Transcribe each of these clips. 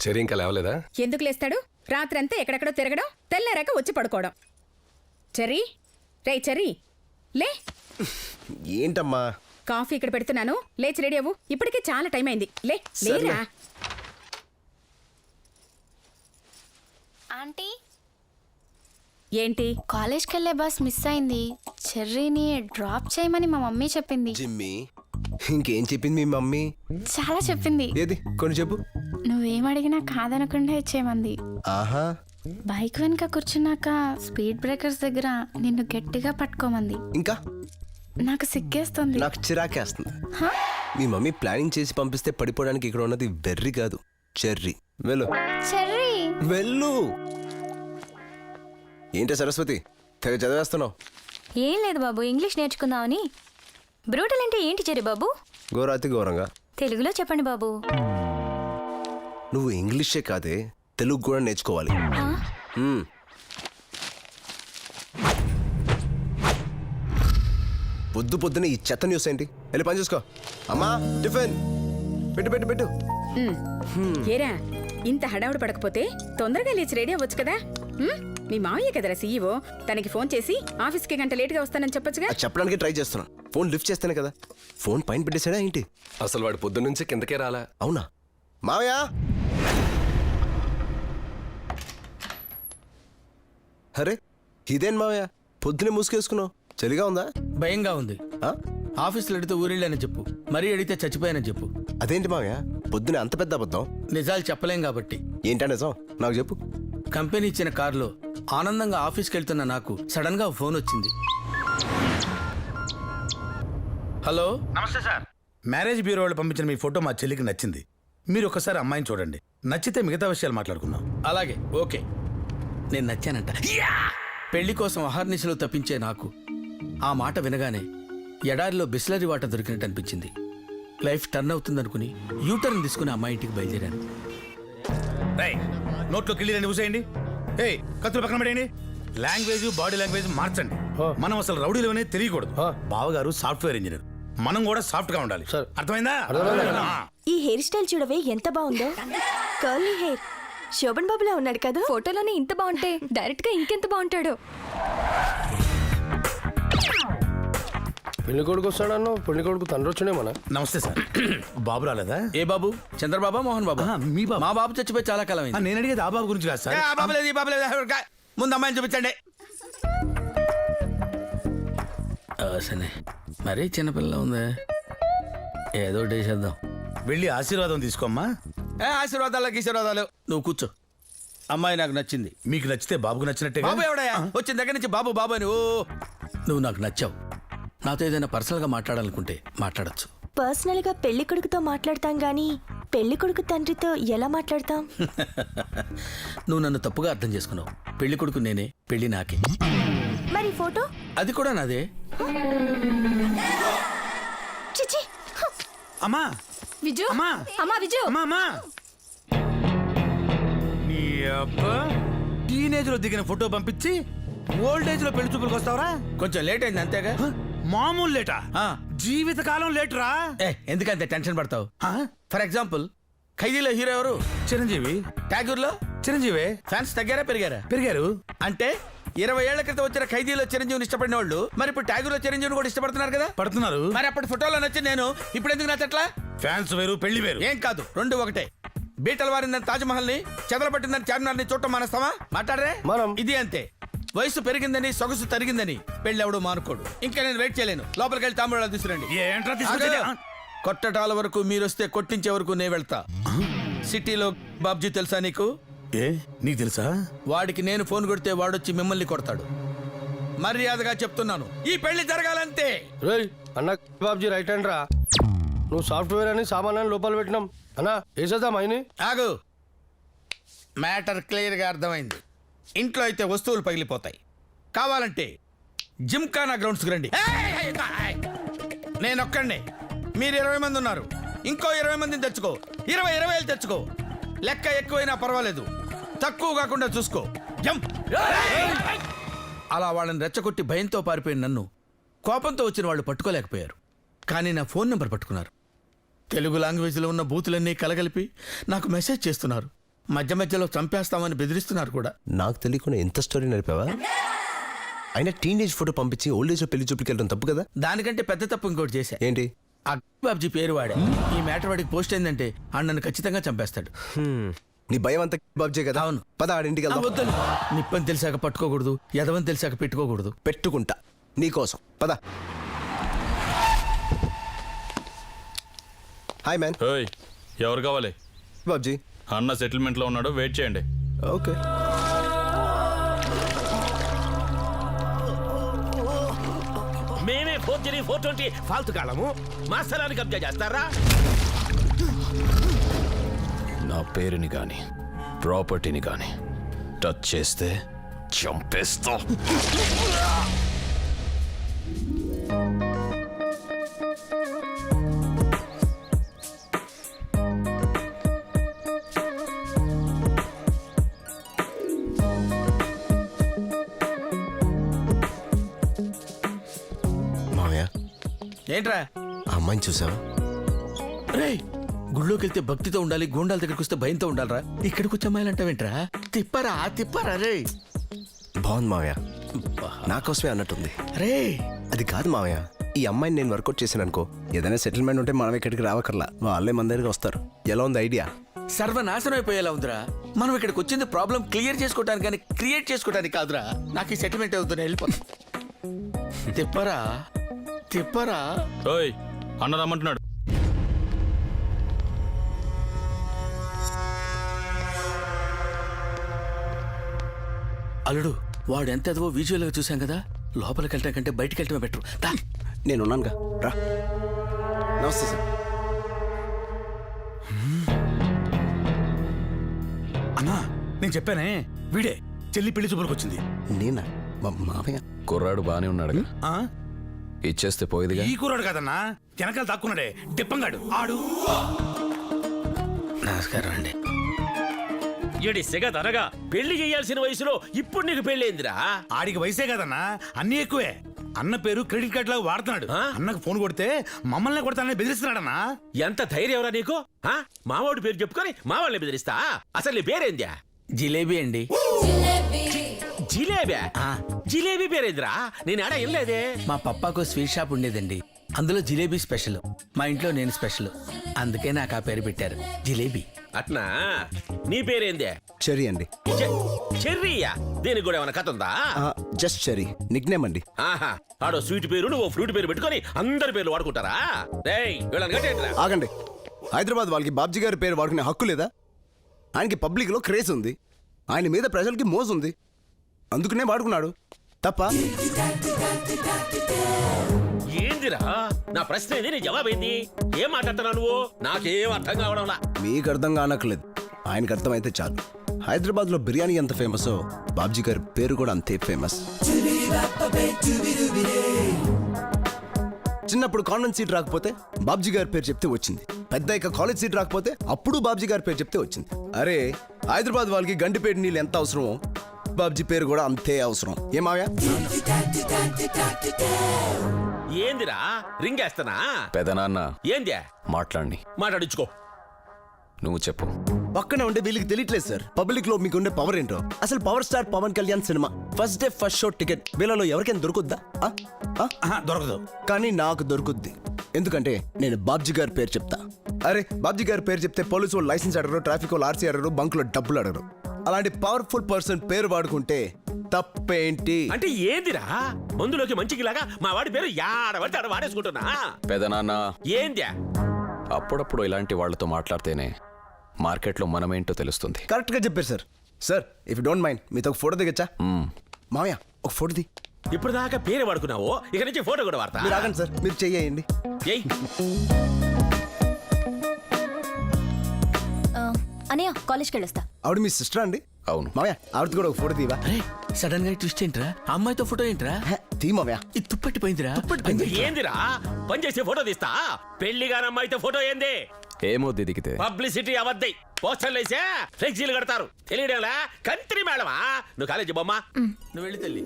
Cherry ఇంకా లేవలేదా? ఎందుకు లేస్తాడు? రాత్రంతా ఎక్కడెక్కడో తిరగడం, తెల్లారాక వచ్చి పడుకోవడం. చెర్రీ, రే చెర్రీ, లే. ఏంటమ్మా? కాఫీ ఇక్కడ పెడుతున్నాను, లేచి రెడీ అవ్వు. ఇప్పటికే చాలా టైం అయింది. లే లేరా. ఆంటీ, ఏంటి? కాలేజ్కి వెళ్ళే బస్ మిస్ అయింది. చెర్రీని డ్రాప్ చేయమని మా మమ్మీ చెప్పింది. జిమ్మి, ఇంకేం చెప్పింది మీ మమ్మీ? చాలా చెప్పింది. ఏది కొన్ని చెప్పు. నువ్వేం అడిగినా కాదనకుండా ఇచ్చేమంది. ఆహా. బైక్ వెనుక కూర్చున్నాక స్పీడ్ బ్రేకర్స్ దగ్గర నిన్ను గట్టిగా పట్టుకోమంది. ఇంకా నాకు సిగ్గేస్తుంది. నాకు చిరాకేస్తుంది. మీ మమ్మీ ప్లానింగ్ చేసి పంపిస్తే పడిపోవడానికి ఇక్కడ ఉన్నది వెర్రి కాదు, చెర్రీ. వెళ్ళు చెర్రీ, వెళ్ళు. ఏంటి సరస్వతి, తెగ చదివేస్తున్నావు? ఏం లేదు బాబు, ఇంగ్లీష్ నేర్చుకుందామని. బ్రూటల్ అంటే ఏంటి చెర్రీ బాబు? ఘోరాతి ఘోరంగా. తెలుగులో చెప్పండి బాబు. నువ్వు ఇంగ్లీషే కాదే, తెలుగు కూడా నేర్చుకోవాలి. పొద్దు పొద్దున ఈ చెత్త న్యూస్ ఏంటి? వెళ్ళి పని చూసుకో. అమ్మా టిఫిన్ పెట్టు పెట్టు పెట్టు. ఏరా, ఇంత హడావుడు పడకపోతే తొందరగా లేచి రెడీ అవ్వచ్చు కదా. మీ మావయ్య కదరా సీఈఓ, తనకి ఫోన్ చేసి ఆఫీస్కి గంట లేట్గా వస్తానని చెప్పొచ్చుగా. చెప్పడానికి ట్రై చేస్తున్నా, ఫోన్ లిఫ్ట్ చేస్తానే కదా. ఫోన్ పైన పెట్టేశాడా ఏంటి? అసలు వాడు పొద్దున్నుంచి కిందకే రాలా. అవునా? మావయ్య. అరే ఇదేం మావయ్య, పొద్దునే మూసుకేసుకున్నావు, చలిగా ఉందా? భయంగా ఉంది. ఆఫీసులో అడిగితే ఊరిళ్ళని చెప్పు, మరీ అడిగితే చచ్చిపోయానని చెప్పు. అదేంటి మావయ్య, పొద్దునే అంత పెద్ద అబద్ధం? నిజాలు చెప్పలేం కాబట్టి. ఏంటా నిజం? నాకు చెప్పు. కంపెనీ ఇచ్చిన కారులో ఆనందంగా ఆఫీస్కి వెళ్తున్న నాకు సడన్ గా ఫోన్ వచ్చింది. హలో, నమస్తే సార్. మ్యారేజ్ బ్యూరో వాళ్ళు పంపించిన మీ ఫోటో మా చెల్లికి నచ్చింది. మీరు ఒకసారి అమ్మాయిని చూడండి, నచ్చితే మిగతా విషయాలు మాట్లాడుకుందాం. అలాగే, ఓకే. నేను నచ్చానంట. పెళ్లి కోసం అహర్నిశలు తప్పించే నాకు ఆ మాట వినగానే ఎడారిలో బిస్లరీ వాటర్ దొరికినట్టు అనిపించింది. లైఫ్ టర్న్ అవుతుందనుకుని యూటర్న్ తీసుకుని అమ్మాయి ఇంటికి బయలుదేరాను. నోట్లో కిళ్ళి ఊసేయండి. కత్తులు పక్కన పడేయండి. లాంగ్వేజ్, బాడీ లాంగ్వేజ్ మార్చండి. మనం అసలు రౌడీలోనే తెలియకూడదు. బావగారు సాఫ్ట్వేర్ ఇంజనీర్, మనం కూడా సాఫ్ట్ గా ఉండాలి. అర్థమైందా? ఈ హెయిర్ స్టైల్ చూడవే ఎంత బాగుందో. కర్లీ హెయిర్, శోభన్ బాబులా ఉన్నాడు కదా. ఫోటోలోనే ఇంత బాగుంటే డైరెక్ట్ గా ఇంకెంత బాగుంటాడు. పెళ్లి కొడుకు వస్తాడన్నా, పెళ్లి కొడుకు తండ్రి వచ్చినే మన. నమస్తే సార్. బాబు రాలేదా? ఏ బాబు? చంద్రబాబా, మోహన్ బాబా? మీ బాబు. మా బాబు చచ్చిపోయి చాలా కాలం అయింది. నేను అడిగేది ఆ బాబు గురించి కాదు సార్. ఆ బాబు లేదు, ఈ బాబు లేదు. ముందు అమ్మాయిని చూపించండి. సరే, మరీ చిన్నపిల్ల ఉంది, ఏదో చేద్దాం. వెళ్ళి ఆశీర్వాదం తీసుకోమ్మా. ఆశీర్వాదాలు. నువ్వు కూర్చో. అమ్మాయి నాకు నచ్చింది. మీకు నచ్చితే బాబుకు నచ్చినట్టే. బాబు ఎవడయా? వచ్చిన దగ్గర నుంచి బాబు బాబు అని. ఓ, నువ్వు నాకు నచ్చావు. నాతో ఏదైనా పర్సనల్ గా మాట్లాడాలనుకుంటే మాట్లాడచ్చు. పర్సనల్ గా పెళ్లి కొడుకుతో మాట్లాడతాం గానీ పెళ్లి కొడుకు తండ్రితో ఎలా మాట్లాడతాం? నువ్వు నన్ను తప్పుగా అర్థం చేసుకున్నావు. పెళ్లి కొడుకు నేనే, పెళ్లి నాకే. మరి ఫోటో? అది కూడా నాదే. చిచి. అమ్మా విజు, అమ్మా, అమ్మా విజు, అమ్మా, అమ్మా. నీ అబ్బా, టీనేజ్ లో దిగిన ఫోటో పంపించి ఓల్డ్ ఏజ్ లో పెళ్లి చూపులకు వస్తావరా? కొంచెం లేట్ అయింది అంతేగా. మామూలు లేటా? జీవితకాలం లేటరా? ఎందుకంటే టెన్షన్ పడతావు? ఫర్ ఎగ్జాంపుల్, ఖైదీలో హీరో ఎవరు? చిరంజీవి. ట్యాగూర్ లో చిరంజీవి. ఫ్యాన్స్ తగ్గారా పెరిగారా? పెరిగారు. అంటే 20 ఏళ్ల క్రితం వచ్చిన ఖైదీలో చిరంజీవిని ఇష్టపడిన వాళ్ళు మరి ఇప్పుడు ట్యాగూర్ లో చిరంజీవిని కూడా ఇష్టపడుతున్నారు కదా. పడుతున్నారు. మరి అప్పటి ఫోటోలో నచ్చింది నేను, ఇప్పుడు ఎందుకు నచ్చట్లా? ఫ్యాన్స్ వేరు, పెళ్లి వేరు. ఏం కాదు, రెండు ఒకటే. బీటలు వారిందని తాజ్మహల్ ని, చెదలబట్టిందని చార్మినార్ ని చూడటం మానేస్తావా? మాట్లాడరే. ఇది అంతే. వయసు పెరిగిందని, సొగసు తరిగిందని పెళ్ళెవడు మానుకోడు. ఇంకా నేను వెయిట్ చేయలేను. లోపలికి వెళ్ళి తాంబూలాలు తీసుకురండి. కొట్టటాల వరకు మీరొస్తే కొట్టించే వరకు నేను వెళ్తా. సిటీలో బాబ్జీ తెలుసా నీకు? నీకు తెలుసా? వాడికి నేను ఫోన్ కొడితే వాడొచ్చి మిమ్మల్ని కొడతాడు. మర్యాదగా చెప్తున్నాను, ఈ పెళ్లి జరగాలంతే. రేయ్ అన్న, బాబ్జీ రైట్ హ్యాండ్ రా. నువ్వు సాఫ్ట్వేర్ అని సామాన్యాన్ని లోపల పెట్టినాం అన్నా, వేసేద్దాం అయిని. ఆగు. మ్యాటర్ క్లియర్ గా అర్థమైంది. ఇంట్లో అయితే వస్తువులు పగిలిపోతాయి. కావాలంటే జిమ్ఖానా గ్రౌండ్స్కి రండి. నేనొక్కడినే, మీరు 20 మంది ఉన్నారు. ఇంకో 20 మందిని తెచ్చుకో. 20,000 తెచ్చుకో. లెక్క ఎక్కువైనా పర్వాలేదు, తక్కువ కాకుండా చూసుకో. అలా వాళ్ళని రెచ్చగొట్టి భయంతో పారిపోయిన నన్ను కోపంతో వచ్చిన వాళ్ళు పట్టుకోలేకపోయారు. కానీ నా ఫోన్ నెంబర్ పట్టుకున్నారు. తెలుగు లాంగ్వేజ్లో ఉన్న బూతులన్నీ కలగలిపి నాకు మెసేజ్ చేస్తున్నారు. మధ్య మధ్యలో చంపేస్తామని బెదిరిస్తున్నారు కూడా. నాకు తెలియకుండా ఎంత స్టోరీ నడిపావా? అయినా టీనేజ్ ఫోటో పంపించి ఓల్డ్ ఏజ్ లో పెళ్లి చూపుకి వెళ్ళడం తప్పు కదా? దానికంటే పెద్ద తప్పు ఇంకోటి చేశా. ఏంటి? ఆ బాబ్జీ పేరు వాడే. ఈ మ్యాటర్ వాడికి పోస్ట్ అయిందంటే నన్ను ఖచ్చితంగా చంపేస్తాడు. నీ భయం అంతా బాబ్జే కదా? అవును. పద ఆడింటికి ఆ, వెళ్దాం. వద్దని నిప్పని తెలిసాక పట్టుకోకూడదు, ఎదవని తెలిసాక పెట్టుకోకూడదు. పెట్టుకుంటా నీకోసం. పద. Hi man. ఓయ్, ఎవరు కావాలి? బాబ్జీ. అన్న సెటిల్మెంట్ లో ఉన్నాడు, వెయిట్ చేయండి. ఓకే. మేమే 4G 420 ఫాల్తు కాలము మా స్థలాన్ని కబ్జా చేస్తారా? నా పేరుని గాని ప్రాపర్టీని గాని టచ్ చేస్తే చంపేస్తా. మామయ్య, ఏంట్రా? ఆ అమ్మాయిని చూసావా? రేయ్, గుళ్ళోకి వెళ్తే భక్తితో ఉండాలి, గోండాల దగ్గరికి వస్తే భయంతో ఉండాలరా. ఇక్కడికి వచ్చి అమ్మాయిలంటావేంట్రా? తిప్పరా తిప్పరా రే. బాగుంది మామయ్య, నా కోసమే అన్నట్టుంది. రే, అది కాదు మామయ్య, ఈ అమ్మాయిని నేను వర్కౌట్ చేశాను అనుకో, ఏదైనా సెటిల్మెంట్ ఉంటే మనం ఇక్కడికి రావకర్లా, వాళ్ళే మన దగ్గరికి వస్తారు. ఎలా ఉంది ఐడియా? సర్వనాశనం అయిపోయేలా ఉందిరా. మనం ఇక్కడికి వచ్చింది ప్రాబ్లం క్లియర్ చేసుకోవడానికి కానీ క్రియేట్ చేసుకోవడానికి కాదురా. నాకు ఈ సెటిల్మెంట్ అవుతుంది, వెళ్ళిపోతా. తిప్పరా తిప్పరా. ఓయ్, అన్న రమ్మంటున్నాడు. అల్లుడు, వాడు ఎంత ఎదవో విజువల్ గా చూసాం కదా, లోపలికి వెళ్ళటం కంటే బయటికి వెళ్ళటమే బెటర్. నేనున్నానుగా, రా. నమస్తే సార్. అన్నా, నేను చెప్పానే వీడే చెల్లి పెళ్లి చూపులకు వచ్చింది. నేనా? మామయ్య. కుర్రాడు బానే ఉన్నాడు. ఆ? ఇచ్చేస్తే పోయేదిగా. ఈ కూరాడు కాదన్నా, వెనకాల దాక్కున్నాడే డిప్పంగాడు ఆడు. నమస్కారం అండి. ఏడి సెగదనగా పెళ్లి చేయాల్సిన వయసులో ఇప్పుడు నీకు పెళ్ళైందిరా? ఆడికి వయసే కదన్నా, అన్ని ఎక్కువే. అన్న పేరు క్రెడిట్ కార్డ్ లాగా వాడుతున్నాడు. అన్నకు ఫోన్ కొడితే మమ్మల్ని కొడతానని బెదిరిస్తున్నాడన్నా. ఎంత ధైర్యం ఎవరా నీకు? మావాడి పేరు చెప్పుకొని మా వాళ్ళని బెదిరిస్తా? అసలు నీ పేరేంద్యా? జిలేబీ అండి. జిలేబీ? జిలేబీ పేరేందిరా? నేను ఆడ వెళ్ళలేదే. మా పప్పాకు స్వీట్ షాప్ ఉండేదండి, అందులో జిలేబీ స్పెషల్. మా ఇంట్లో నేను స్పెషల్, అందుకే నాకు ఆ పేరు పెట్టారు, జిలేబీ. అట్నా? నీ పేరేందే? చెరీ అండి. చెర్రీయా? దీనికి కూడా ఏమైనా కథ ఉందా? జస్ట్ చెరీ, నిక్ నేమ్ అండి. ఆహా, ఆడో స్వీట్ పేరు నువ్వు ఫ్రూట్ పేరు పెట్టుకొని అందరి పేర్లు వాడుకుంటారా? డేయ్, వీళ్ళని కట్టేంట్రా? ఆగండి. హైదరాబాద్ వాళ్ళకి బాబ్జీ గారి పేరు వాడుకునే హక్కు లేదా? ఆయనకి పబ్లిక్ లో క్రేజ్ ఉంది, ఆయన మీద ప్రజలకి మోజు ఉంది, అందుకనే వాడుకున్నాడు. తప్ప? ఏందిరా నా ప్రశ్న ఏంది, నీ జవాబేంది? ఏం మాట్లాడుతున్నావు నువ్వు? నాకేం అర్థం కావడంలా. మీకు అర్థం కానక్కర్లేదు, ఆయనకు అర్థమైతే చాలు. హైదరాబాద్ లో బిర్యానీ ఎంత ఫేమసో బాబ్జీ గారి పేరు కూడా అంతే ఫేమస్. చిన్నప్పుడు కాన్వెంట్ సీట్ రాకపోతే బాబ్జీ గారి పేరు చెప్తే వచ్చింది, పెద్ద ఇక కాలేజ్ సీట్ రాకపోతే అప్పుడు బాబ్జీ గారి పేరు చెప్తే వచ్చింది. అరే, హైదరాబాద్ వాళ్ళకి గండిపేట నీళ్ళు ఎంత అవసరమో బాబ్జీ పేరు కూడా అంతే అవసరం. ఏమావ్యా? ఏందిరా రింగ్ వేస్తానా? పెదనాన్న ఏంది మాట్లాడి మాట్లాడించుకో. నువ్వు చెప్పు. పక్కన ఉండే వీళ్ళకి తెలియట్లేదు సార్, పబ్లిక్ లో మీకు ఉండే పవర్ ఏంటో. అసలు power star Pawan Kalyan cinema first day first show ticket వీళ్ళలో ఎవరికైనా దొరుకుద్దా? దొరకదు. కానీ నాకు దొరుకుద్ది, ఎందుకంటే నేను బాబ్జీ గారి పేరు చెప్తా. అరే, బాబ్జీ గారి పేరు చెప్తే పోలీసు వాళ్ళు లైసెన్స్ అడగరు, ట్రాఫిక్ వాళ్ళు ఆర్సీ అడగరు, బంకులో డబ్బులు అడగరు. అలాంటి పవర్ఫుల్ పర్సన్ పేరు వాడుకుంటే తప్పేంటి? అంటే ఏందిరా, మందులోకి మంచికిలాగా మా వాడి పేరు యాడబడితే ఆడ వాడేసుకుంటున్నా? పెదనాన్న, ఏంద్యా? అప్పుడప్పుడు ఇలాంటి వాళ్ళతో మాట్లాడితేనే మార్కెట్లో మనమేంటో తెలుస్తుంది. కరెక్ట్ గా చెప్పారు sir. Sir, if you don't mind మీతో ఒక ఫోటో దిగచ్చా? మామయ్య, ఒక ఫోటో ది. ఇప్పుడు దాకా పేరు వాడుకున్నావు, ఇక నుంచి ఫోటో కూడా వాడతా. మీరు ఆగండి సార్, మీరు చెయ్యండి. ఏయ్, అనయ్య, కాలేజ్కి వెళ్ళొస్తా. ఆవిడ మీ సిస్టర్ అండి? అవును. మామయ్య, ఆవిడతో కూడా ఒక ఫోటో తీవా? అరే, సడన్ గా ట్విస్ట్ ఏంట్రా? అమ్మాయితో ఫోటో ఏంట్రా? తీ మామయ్య. ఇది తుప్పట్టిపోయిందిరా. ఏందిరా పనిచేసే ఫోటో తీస్తా? పెళ్లిగానమ్మాయితో ఫోటో ఏంది? ఏమో దిదిగితే పబ్లిసిటీ అవద్ది, పోస్టర్లు వేసా ఫ్లెక్సీలు కడతారు, తెలియడంలా కంత్రి మేడమా? నువ్వు కాలేజీ బొమ్మ. నువ్వు వెళ్ళి తల్లి.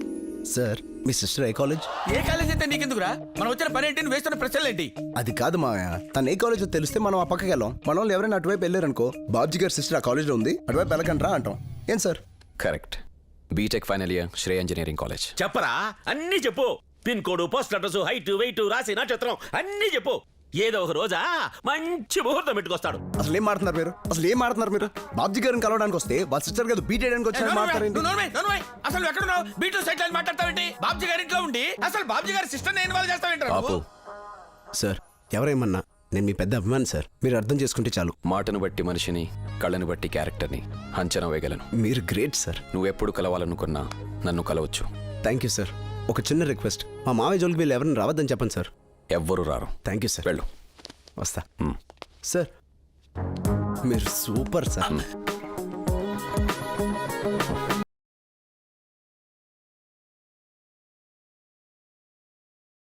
సార్ మీ సిస్టర్ ఏ కాలేజ్? ఏ కాలేజ్ అయితే నీకెందుకురా? మనం వచ్చిన పని ఏంటి? నువ్వు వేస్తున్న ప్రశ్నలు ఏంటి? అది కాదు మావయ్య, తను ఏ కాలేజ్ తెలిస్తే మనం ఆ పక్కకి వెళ్ళాం. మన వాళ్ళు ఎవరైనా అటువైపు వెళ్ళారనుకో, బాబ్జీ గారి సిస్టర్ ఆ కాలేజ్లో ఉంది, అటువైపు వెళ్ళకండ్రా అంటాం. ఏం sir? Correct. BTech final year, Shreya engineering college. చెప్పరా, అన్నీ చెప్పు. Pin code, post address, height, weight, రాసి నక్షత్రం అన్నీ చెప్పు. ఏదో ఒక రోజా మంచి ముహూర్తం పెట్టుకొస్తాడు. అసలు ఏం మాడుతున్నారు మీరు? అసలు ఏం మాడుతున్నారు మీరు? బాబ్జీ గారిని కలవడానికి వస్తే వాళ్ళ సిస్టర్ గారు బీట్ చేయడానికి వచ్చి మాట్లాడండి. అసలు ఎక్కడున్నావు? బీటూ సైట్ లైన్ మాట్లాడతావేంటి? బాబ్జీ గారి ఇంట్లో ఉండి అసలు బాబ్జీ గారి సిస్టర్ ఇన్వాల్వ్ చేస్తావేంటి? ఆపు. సార్ ఎవరేమన్నా, నేను మీ పెద్ద అభిమాని సార్, మీరు అర్థం చేసుకుంటే చాలు. మాటను బట్టి మనిషిని, కళ్ళను బట్టి క్యారెక్టర్ని అంచనా వేయగలను. మీరు గ్రేట్ సార్. నువ్వెప్పుడు కలవాలనుకున్నా నన్ను కలవచ్చు. Thank you sir. ఒక చిన్న రిక్వెస్ట్, మా మావయ్య జోలికి వీళ్ళు ఎవరిని రావద్దని చెప్పండి సార్. ఎవ్వరూ రారు. Thank you sir. వెళ్ళు. వస్తా. సార్ మీరు సూపర్ సార్.